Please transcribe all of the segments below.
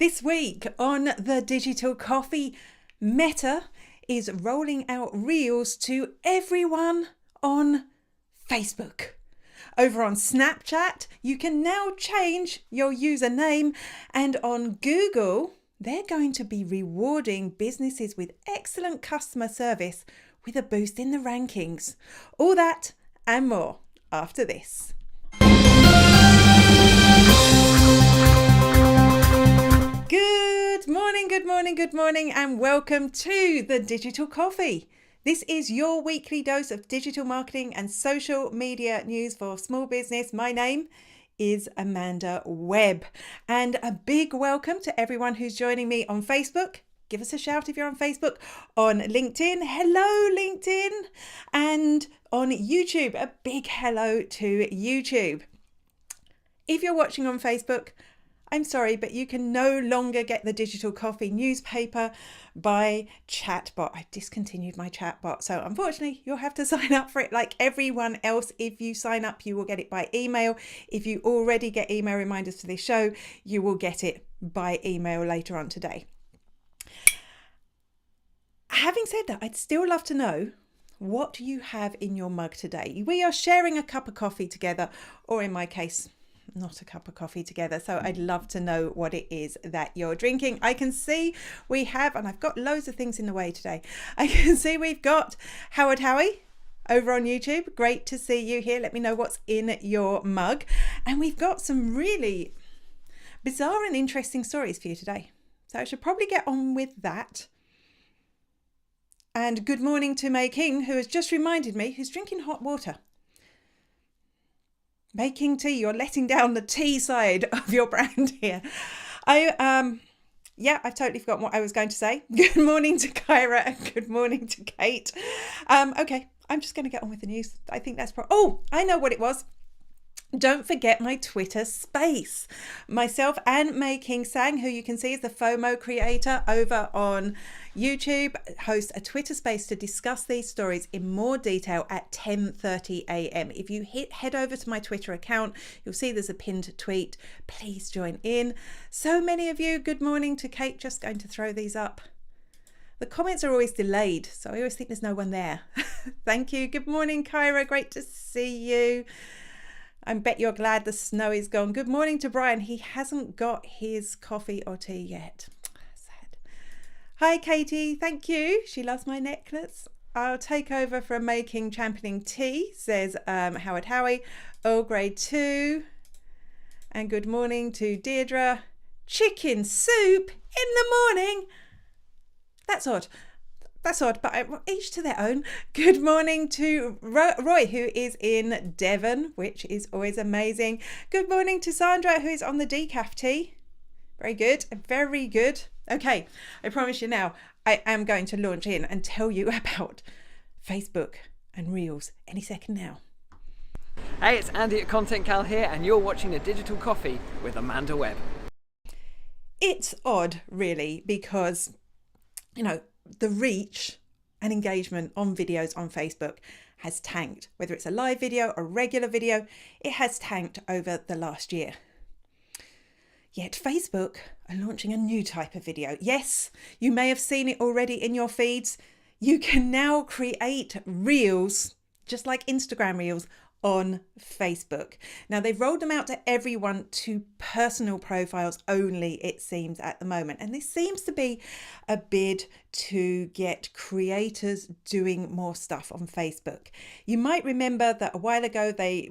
This week on the Digital Coffee, Meta is rolling out Reels to everyone on Facebook. Over on Snapchat, you can now change your username, and on Google, they're going to be rewarding businesses with excellent customer service with a boost in the rankings. All that and more after this. Good morning, and welcome to the Digital Coffee. This is your weekly dose of digital marketing and social media news for small business. My name is Amanda Webb, and a big welcome to everyone who's joining me on Facebook. Give us a shout if you're on Facebook, on LinkedIn. Hello, LinkedIn. And on YouTube, a big hello to YouTube. If you're watching on Facebook, I'm sorry, but you can no longer get the Digital Coffee newspaper by chatbot. I've discontinued my chatbot, so unfortunately you'll have to sign up for it like everyone else. If you sign up, you will get it by email. If you already get email reminders for this show, you will get it by email later on today. Having said that, I'd still love to know what you have in your mug today. We are sharing a cup of coffee together, or in my case, not a cup of coffee together. So I'd love to know what it is that you're drinking. I can see we have, and I've got loads of things in the way today. I can see we've got Howard Howie over on YouTube. Great to see you here. Let me know what's in your mug. And we've got some really bizarre and interesting stories for you today. So I should probably get on with that. And good morning to May King, who has just reminded me who's drinking hot water. Making tea, you're letting down the tea side of your brand here. I've totally forgotten what I was going to say. Good morning to Kyra and good morning to Kate. Okay, I'm just going to get on with the news. I think that's I know what it was. Don't forget my Twitter space. Myself and May King Sang, who you can see is the FOMO creator over on YouTube, host a Twitter space to discuss these stories in more detail at 10:30 a.m. If you head over to my Twitter account, you'll see there's a pinned tweet. Please join in. So many of you, good morning to Kate, just going to throw these up. The comments are always delayed, so I always think there's no one there. Thank you. Good morning, Kyra. Great to see you. I bet you're glad the snow is gone. Good morning to Brian. He hasn't got his coffee or tea yet. Sad. Hi, Katie. Thank you. She loves my necklace. I'll take over from making championing tea, says Howard Howie. Earl Grey 2. And good morning to Deirdre. Chicken soup in the morning. That's odd. That's odd, but each to their own. Good morning to Roy, who is in Devon, which is always amazing. Good morning to Sandra, who is on the decaf tea. Very good, very good. Okay, I promise you now, I am going to launch in and tell you about Facebook and Reels any second now. Hey, it's Andy at Content Cal here, and you're watching The Digital Coffee with Amanda Webb. It's odd, really, because, the reach and engagement on videos on Facebook has tanked. Whether it's a live video or regular video, it has tanked over the last year. Yet Facebook are launching a new type of video. Yes, you may have seen it already in your feeds. You can now create Reels, just like Instagram Reels, on Facebook. Now, they've rolled them out to everyone to personal profiles only, it seems, at the moment. And this seems to be a bid to get creators doing more stuff on Facebook. You might remember that a while ago they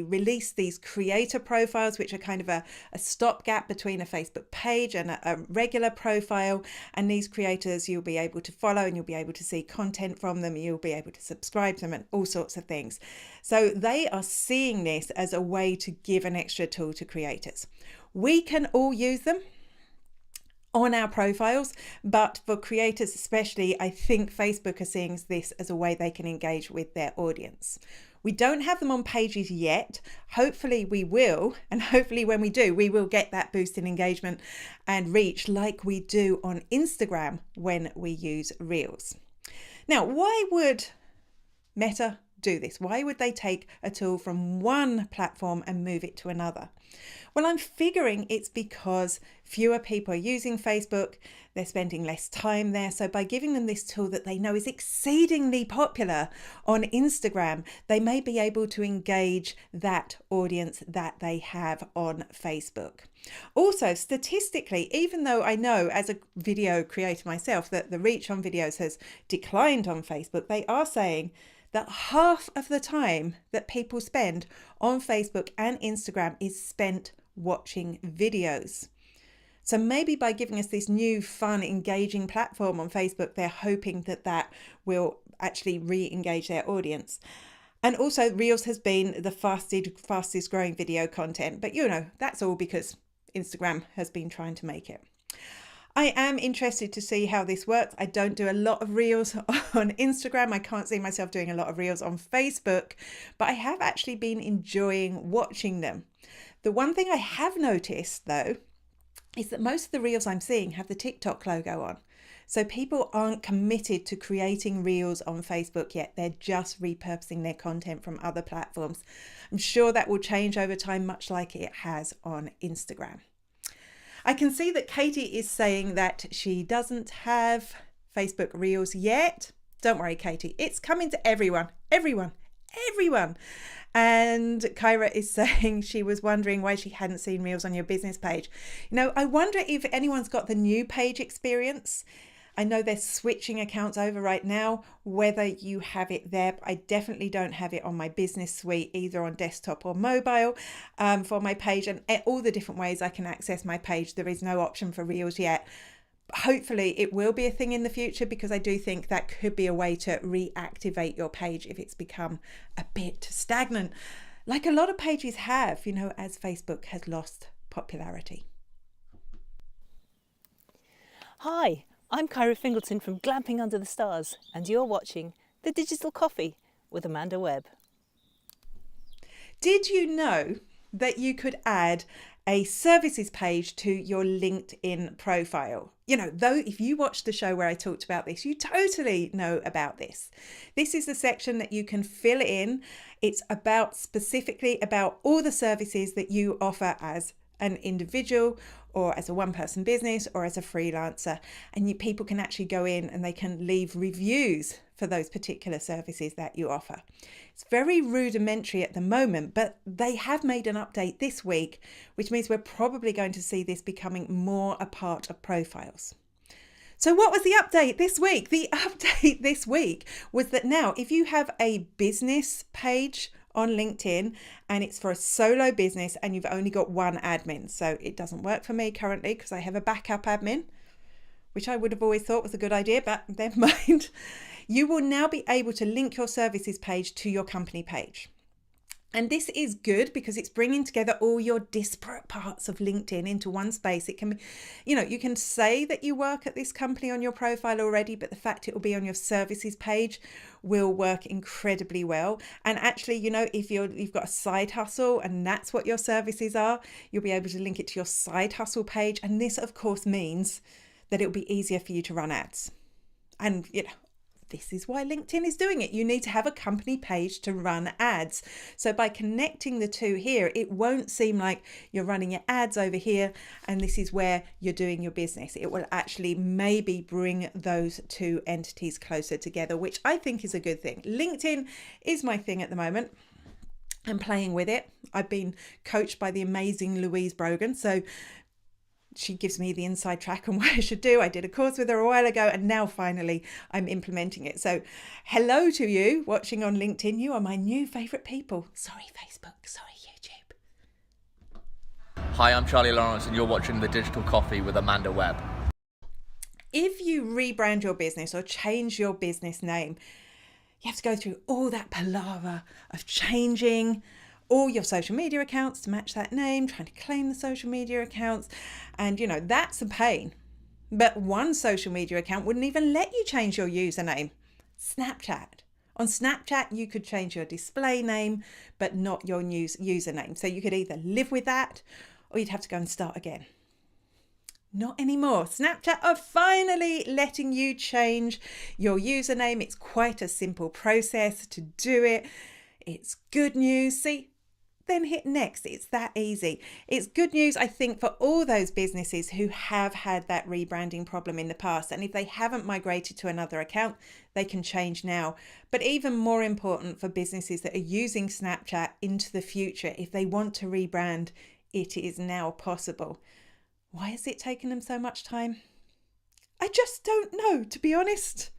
released these creator profiles, which are kind of a stopgap between a Facebook page and a regular profile. And these creators you'll be able to follow, and you'll be able to see content from them. You'll be able to subscribe to them and all sorts of things. So they are seeing this as a way to give an extra tool to creators. We can all use them on our profiles, but for creators especially, I think Facebook are seeing this as a way they can engage with their audience. We don't have them on pages yet. Hopefully we will, and hopefully when we do, we will get that boost in engagement and reach like we do on Instagram when we use Reels. Now, why would Meta do this? Why would they take a tool from one platform and move it to another? Well, I'm figuring it's because fewer people are using Facebook, they're spending less time there. So by giving them this tool that they know is exceedingly popular on Instagram, they may be able to engage that audience that they have on Facebook. Also, statistically, even though I know as a video creator myself that the reach on videos has declined on Facebook, they are saying that half of the time that people spend on Facebook and Instagram is spent watching videos. So maybe by giving us this new fun, engaging platform on Facebook, they're hoping that that will actually re-engage their audience. And also Reels has been the fastest growing video content, but that's all because Instagram has been trying to make it. I am interested to see how this works. I don't do a lot of Reels on Instagram. I can't see myself doing a lot of Reels on Facebook, but I have actually been enjoying watching them. The one thing I have noticed though, is that most of the Reels I'm seeing have the TikTok logo on. So people aren't committed to creating Reels on Facebook yet. They're just repurposing their content from other platforms. I'm sure that will change over time, much like it has on Instagram. I can see that Katie is saying that she doesn't have Facebook Reels yet. Don't worry, Katie, it's coming to everyone. And Kyra is saying she was wondering why she hadn't seen Reels on your business page. I wonder if anyone's got the new page experience. I know they're switching accounts over right now, whether you have it there. I definitely don't have it on my business suite, either on desktop or mobile for my page, and all the different ways I can access my page. There is no option for Reels yet. Hopefully it will be a thing in the future, because I do think that could be a way to reactivate your page if it's become a bit stagnant, like a lot of pages have, as Facebook has lost popularity. Hi, I'm Kyra Fingleton from Glamping Under the Stars, and you're watching The Digital Coffee with Amanda Webb. Did you know that you could add a services page to your LinkedIn profile? Though if you watched the show where I talked about this, you totally know about this. This is the section that you can fill in. It's specifically about all the services that you offer as an individual or as a one-person business or as a freelancer, and people can actually go in and they can leave reviews for those particular services that you offer. It's very rudimentary at the moment, but they have made an update this week, which means we're probably going to see this becoming more a part of profiles. So what was the update this week? The update this week was that now if you have a business page on LinkedIn and it's for a solo business and you've only got one admin, so it doesn't work for me currently because I have a backup admin, which I would have always thought was a good idea, but never mind. You will now be able to link your services page to your company page. And this is good because it's bringing together all your disparate parts of LinkedIn into one space. It can be, you can say that you work at this company on your profile already, but the fact it will be on your services page will work incredibly well. And actually, if you've got a side hustle and that's what your services are, you'll be able to link it to your side hustle page. And this, of course, means that it'll be easier for you to run ads. And, this is why LinkedIn is doing it. You need to have a company page to run ads. So by connecting the two here, it won't seem like you're running your ads over here and this is where you're doing your business. It will actually maybe bring those two entities closer together, which I think is a good thing. LinkedIn is my thing at the moment. I'm playing with it. I've been coached by the amazing Louise Brogan. So she gives me the inside track on what I should do. I did a course with her a while ago and now finally I'm implementing it. So hello to you watching on LinkedIn. You are my new favourite people. Sorry, Facebook. Sorry, YouTube. Hi, I'm Charlie Lawrence and you're watching The Digital Coffee with Amanda Webb. If you rebrand your business or change your business name, you have to go through all that palaver of changing all your social media accounts to match that name, trying to claim the social media accounts. And, that's a pain. But one social media account wouldn't even let you change your username. Snapchat. On Snapchat, you could change your display name, but not your username. So you could either live with that or you'd have to go and start again. Not anymore. Snapchat are finally letting you change your username. It's quite a simple process to do it. It's good news. See, then hit next. It's that easy. It's good news, I think, for all those businesses who have had that rebranding problem in the past. And if they haven't migrated to another account, they can change now. But even more important for businesses that are using Snapchat into the future, if they want to rebrand, it is now possible. Why has it taken them so much time? I just don't know, to be honest.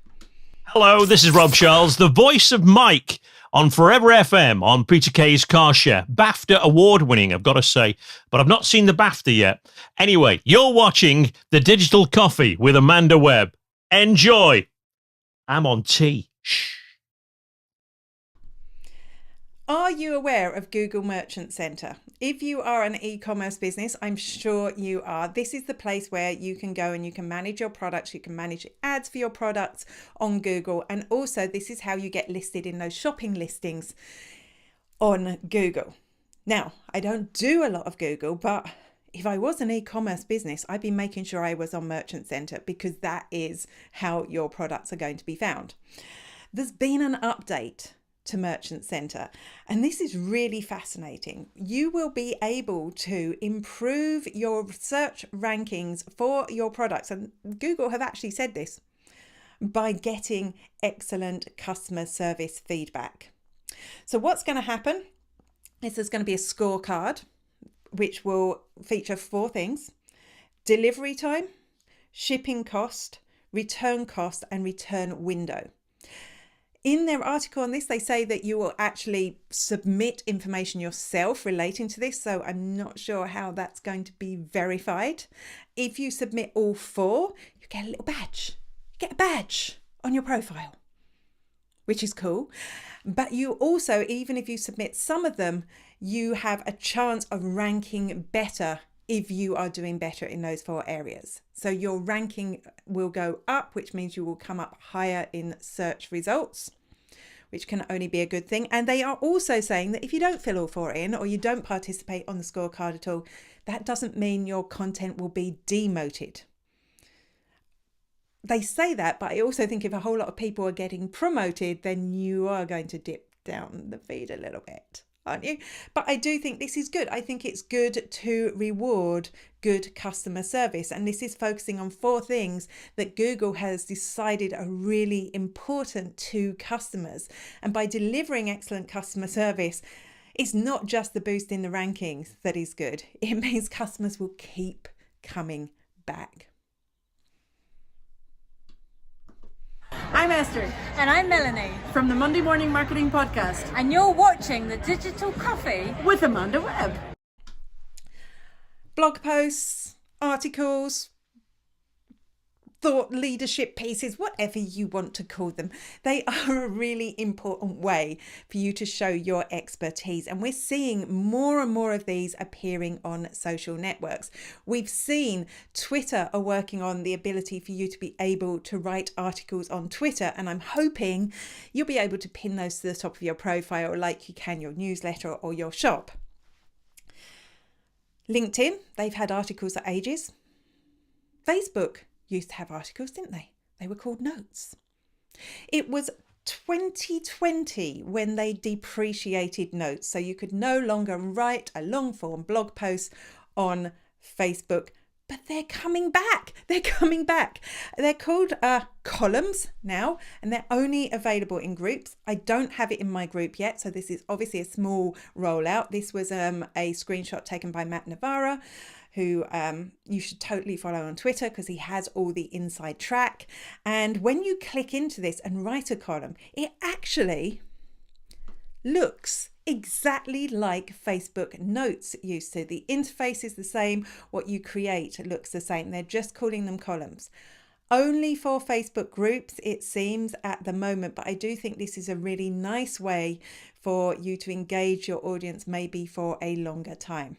Hello, this is Rob Charles, the voice of Mike on Forever FM on Peter Kay's Car Share. BAFTA award winning, I've got to say, but I've not seen the BAFTA yet. Anyway, you're watching The Digital Coffee with Amanda Webb. Enjoy. I'm on tea. Shh. Are you aware of Google Merchant Center? If you are an e-commerce business, I'm sure you are. This is the place where you can go and you can manage your products, you can manage ads for your products on Google, and also this is how you get listed in those shopping listings on Google. Now, I don't do a lot of Google, but if I was an e-commerce business, I'd be making sure I was on Merchant Center because that is how your products are going to be found. There's been an update to Merchant Center, and this is really fascinating. You will be able to improve your search rankings for your products, and Google have actually said this, by getting excellent customer service feedback. So what's going to happen is there's going to be a scorecard which will feature 4 things: delivery time, shipping cost, return cost, and return window. In their article on this, they say that you will actually submit information yourself relating to this. So I'm not sure how that's going to be verified. If you submit all 4, you get a little badge. You get a badge on your profile, which is cool. But you also, even if you submit some of them, you have a chance of ranking better if you are doing better in those 4 areas. So your ranking will go up, which means you will come up higher in search results, which can only be a good thing. And they are also saying that if you don't fill all 4 in, or you don't participate on the scorecard at all, that doesn't mean your content will be demoted. They say that, but I also think if a whole lot of people are getting promoted, then you are going to dip down the feed a little bit, aren't you? But I do think this is good. I think it's good to reward good customer service. And this is focusing on 4 things that Google has decided are really important to customers. And by delivering excellent customer service, it's not just the boost in the rankings that is good. It means customers will keep coming back. I'm Esther. And I'm Melanie. From the Monday Morning Marketing Podcast. And you're watching The Digital Coffee with Amanda Webb. Blog posts, articles, thought leadership pieces, whatever you want to call them. They are a really important way for you to show your expertise. And we're seeing more and more of these appearing on social networks. We've seen Twitter are working on the ability for you to be able to write articles on Twitter. And I'm hoping you'll be able to pin those to the top of your profile like you can your newsletter or your shop. LinkedIn, they've had articles for ages. Facebook used to have articles, didn't they? They were called notes. It was 2020 when they depreciated notes, so you could no longer write a long form blog post on Facebook. But they're coming back. They're coming back. They're called columns now, and they're only available in groups. I don't have it in my group yet, so this is obviously a small rollout. This was a screenshot taken by Matt Navarra, who you should totally follow on Twitter because he has all the inside track. And when you click into this and write a column, it actually looks exactly like Facebook Notes used to. The interface is the same. What you create looks the same. They're just calling them columns. Only for Facebook groups, it seems, at the moment, but I do think this is a really nice way for you to engage your audience maybe for a longer time.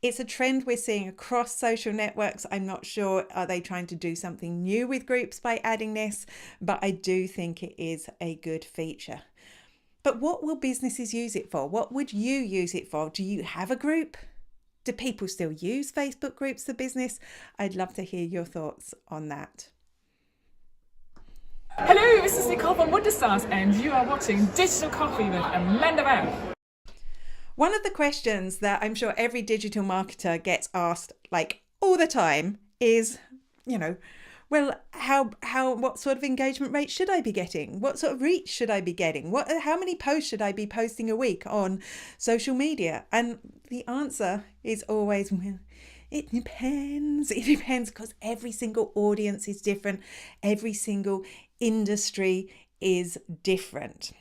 It's a trend we're seeing across social networks. I'm not sure, are they trying to do something new with groups by adding this? But I do think it is a good feature. But what will businesses use it for? What would you use it for? Do you have a group? Do people still use Facebook groups for business? I'd love to hear your thoughts on that. Hello, this is Nicole from Wonderstars, and you are watching Digital Coffee with Amanda Webb. One of the questions that I'm sure every digital marketer gets asked like all the time is, well, what sort of engagement rate should I be getting? What sort of reach should I be getting? How many posts should I be posting a week on social media? And the answer is always, well, it depends. It depends because every single audience is different. Every single industry is different.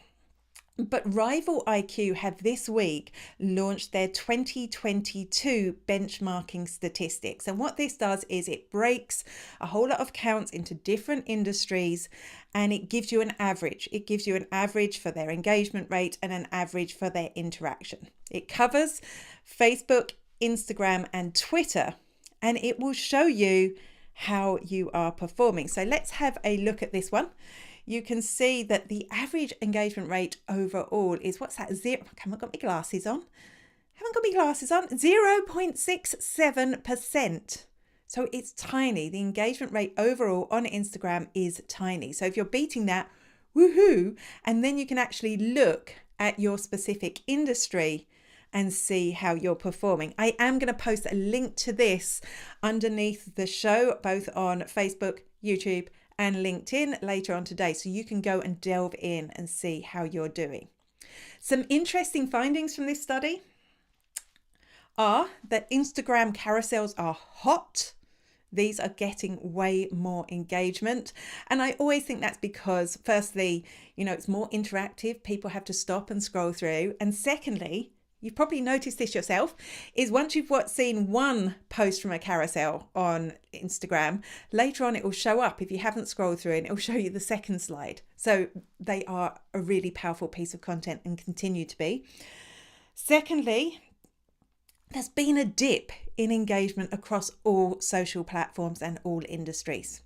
But Rival IQ have this week launched their 2022 benchmarking statistics. And what this does is it breaks a whole lot of counts into different industries and it gives you an average. It gives you an average for their engagement rate and an average for their interaction. It covers Facebook, Instagram, and Twitter, and it will show you how you are performing. So let's have a look at this one. You can see that the average engagement rate overall is, what's that? Haven't got my glasses on. 0.67%. So it's tiny. The engagement rate overall on Instagram is tiny. So if you're beating that, woohoo! And then you can actually look at your specific industry and see how you're performing. I am going to post a link to this underneath the show, both on Facebook, YouTube, and LinkedIn later on today, so you can go and delve in and see how you're doing. Some interesting findings from this study are that Instagram carousels are hot. These are getting way more engagement. And I always think that's because, firstly, it's more interactive. People have to stop and scroll through. And secondly, you've probably noticed this yourself, is once you've seen one post from a carousel on Instagram, later on it will show up if you haven't scrolled through and it will show you the second slide. So they are a really powerful piece of content and continue to be. Secondly, there's been a dip in engagement across all social platforms and all industries.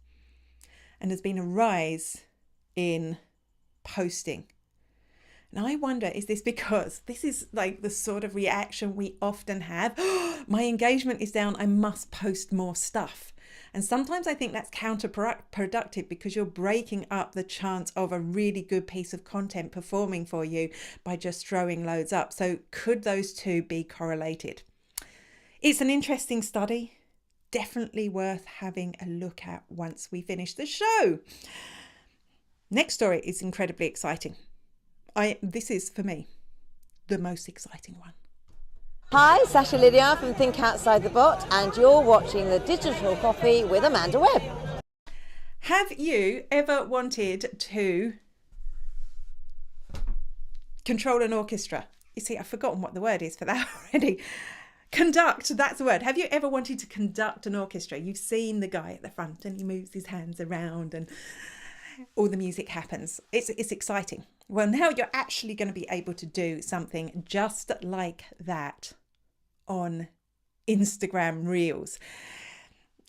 And there's been a rise in posting. And I wonder, is this because this is like the sort of reaction we often have? Oh, my engagement is down, I must post more stuff. And sometimes I think that's counterproductive because you're breaking up the chance of a really good piece of content performing for you by just throwing loads up. So could those two be correlated? It's an interesting study, definitely worth having a look at once we finish the show. Next story is incredibly exciting. This is, for me, the most exciting one. Hi, Sasha Lydia from Think Outside the Bot, and you're watching the Digital Coffee with Amanda Webb. Have you ever wanted to control an orchestra? You see, I've forgotten what the word is for that already. Conduct, that's the word. Have you ever wanted to conduct an orchestra? You've seen the guy at the front and he moves his hands around and all the music happens. It's exciting. Well, now you're actually going to be able to do something just like that on Instagram Reels.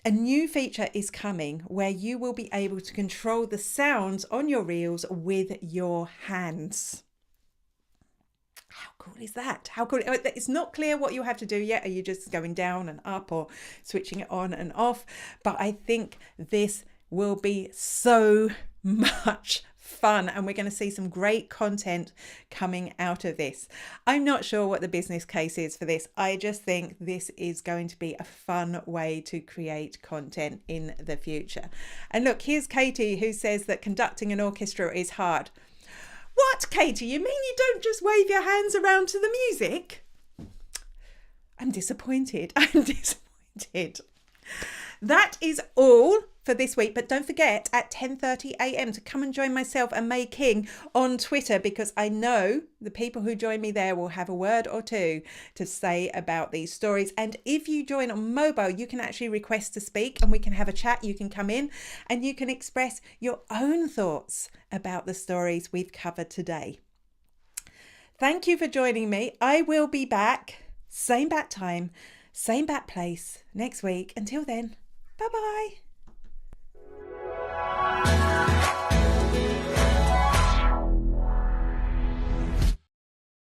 A new feature is coming where you will be able to control the sounds on your Reels with your hands. How cool is that? How cool. It's not clear what you have to do yet. Are you just going down and up or switching it on and off? But I think this will be so much fun and we're going to see some great content coming out of this. I'm not sure what the business case is for this. I just think this is going to be a fun way to create content in the future. And look, here's Katie who says that conducting an orchestra is hard. What, Katie? You mean you don't just wave your hands around to the music? I'm disappointed. That is all for this week, but don't forget at 10:30 a.m. to come and join myself and May King on Twitter, because I know the people who join me there will have a word or two to say about these stories. And if you join on mobile, you can actually request to speak and we can have a chat. You can come in and you can express your own thoughts about the stories we've covered today. Thank you for joining me. I will be back, same bat time, same bat place next week. Until then, bye-bye.